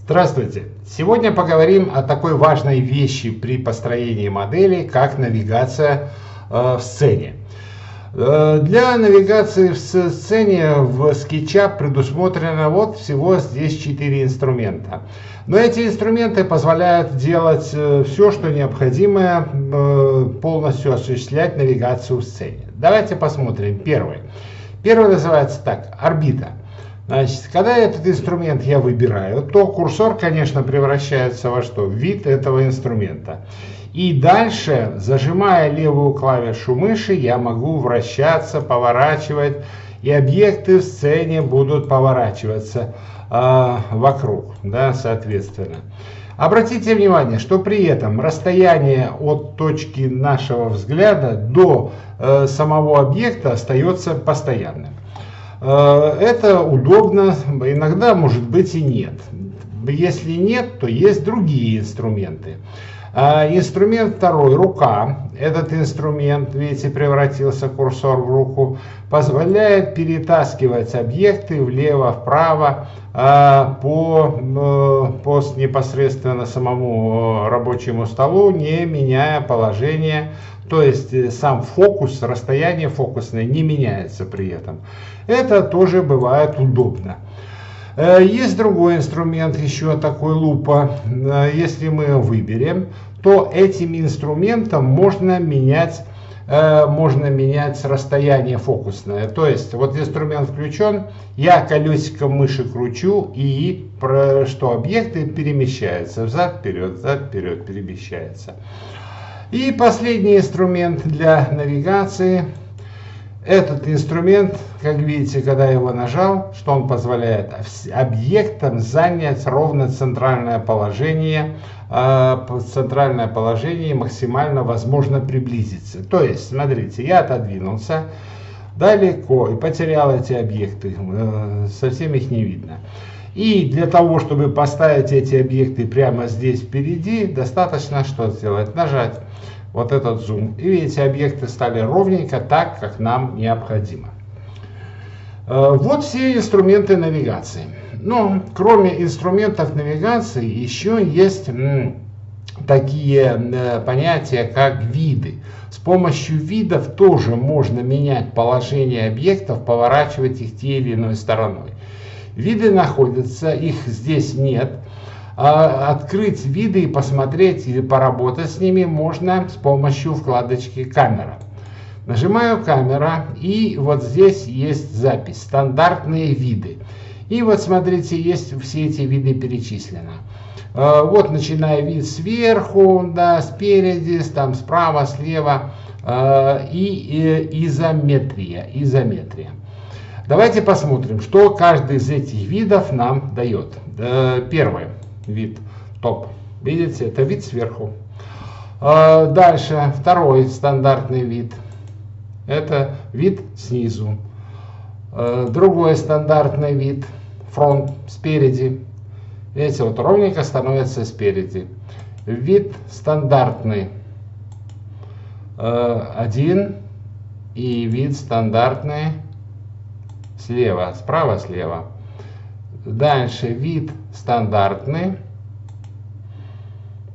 Здравствуйте! Сегодня поговорим о такой важной вещи при построении модели, как навигация в сцене. Для навигации в сцене в SketchUp предусмотрено вот всего здесь 4 инструмента. Но эти инструменты позволяют делать все, что необходимо, полностью осуществлять навигацию в сцене. Давайте посмотрим первый. Первый называется так: орбита. Значит, когда этот инструмент я выбираю, то курсор, конечно, превращается во что? В вид этого инструмента. И дальше, зажимая левую клавишу мыши, я могу вращаться, поворачивать, и объекты в сцене будут поворачиваться вокруг, да, соответственно. Обратите внимание, что при этом расстояние от точки нашего взгляда до самого объекта остается постоянным. Это удобно, иногда может быть и нет. Если нет, то есть другие инструменты. Инструмент второй, рука. Этот инструмент, видите, превратился курсор в руку, позволяет перетаскивать объекты влево-вправо по непосредственно самому рабочему столу, не меняя положение. То есть сам фокус, расстояние фокусное не меняется при этом. Это тоже бывает удобно. Есть другой инструмент, еще такой лупа. Если мы его выберем, то этим инструментом можно менять расстояние фокусное. То есть вот инструмент включен, я колесиком мыши кручу, и что объекты перемещаются взад-вперед перемещаются. И последний инструмент для навигации. Этот инструмент, как видите, когда я его нажал, что он позволяет объектам занять ровно центральное положение максимально возможно приблизиться. То есть, смотрите, я отодвинулся далеко и потерял эти объекты, совсем их не видно. И для того, чтобы поставить эти объекты прямо здесь впереди, достаточно что сделать? Нажать вот этот зум. И видите, объекты стали ровненько так, как нам необходимо. Вот все инструменты навигации. Но кроме инструментов навигации еще есть такие понятия, как виды. С помощью видов тоже можно менять положение объектов, поворачивать их те или иной стороной. Виды находятся, их здесь нет. Открыть виды и посмотреть или поработать с ними можно с помощью вкладочки «Камера». Нажимаю «Камера», и вот здесь есть запись «Стандартные виды». И вот смотрите, есть все эти виды перечислены. Вот начиная вид сверху, да, спереди, там справа, слева, и изометрия. Давайте посмотрим, что каждый из этих видов нам дает. Первый вид топ. Видите, это вид сверху. Дальше второй стандартный вид. Это вид снизу. Другой стандартный вид. Фронт спереди. Видите, вот ровненько становится спереди. Вид стандартный. Один. И вид стандартный слева. Справа, слева. Дальше вид стандартный.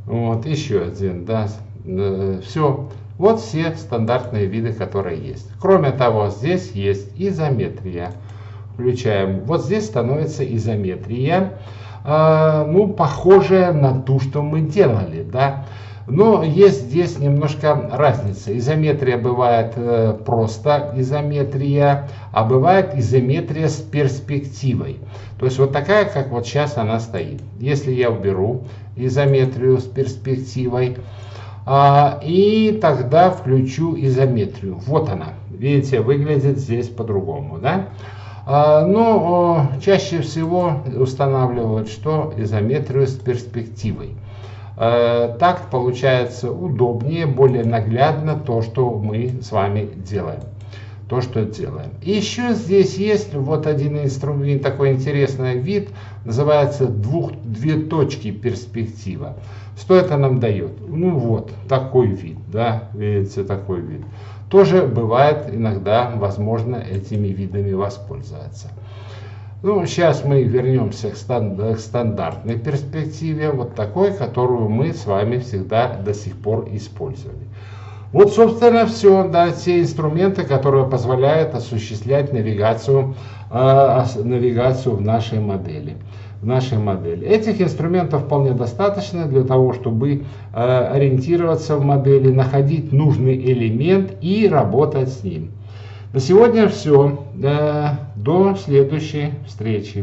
Вот еще один, да. Все. Вот все стандартные виды, которые есть. Кроме того, здесь есть изометрия. Включаем. Вот здесь становится изометрия. Ну, похожая на ту, что мы делали, да. Но есть здесь немножко разница. Изометрия бывает просто изометрия, а бывает изометрия с перспективой. То есть вот такая, как вот сейчас она стоит. Если я уберу изометрию с перспективой, и тогда включу изометрию. Вот она. Видите, выглядит здесь по-другому, да? Но чаще всего устанавливают, что изометрию с перспективой. Так получается удобнее, более наглядно то, что мы с вами делаем. И еще здесь есть вот один инструмент, такой интересный вид, называется две точки перспектива. Что это нам дает? Ну вот, такой вид, да, видите, такой вид. Тоже бывает иногда возможно этими видами воспользоваться. Ну, сейчас мы вернемся к стандартной перспективе, вот такой, которую мы с вами всегда до сих пор использовали. Вот, собственно, все, да, те инструменты, которые позволяют осуществлять навигацию в нашей модели. Этих инструментов вполне достаточно для того, чтобы ориентироваться в модели, находить нужный элемент и работать с ним. На сегодня все. До следующей встречи.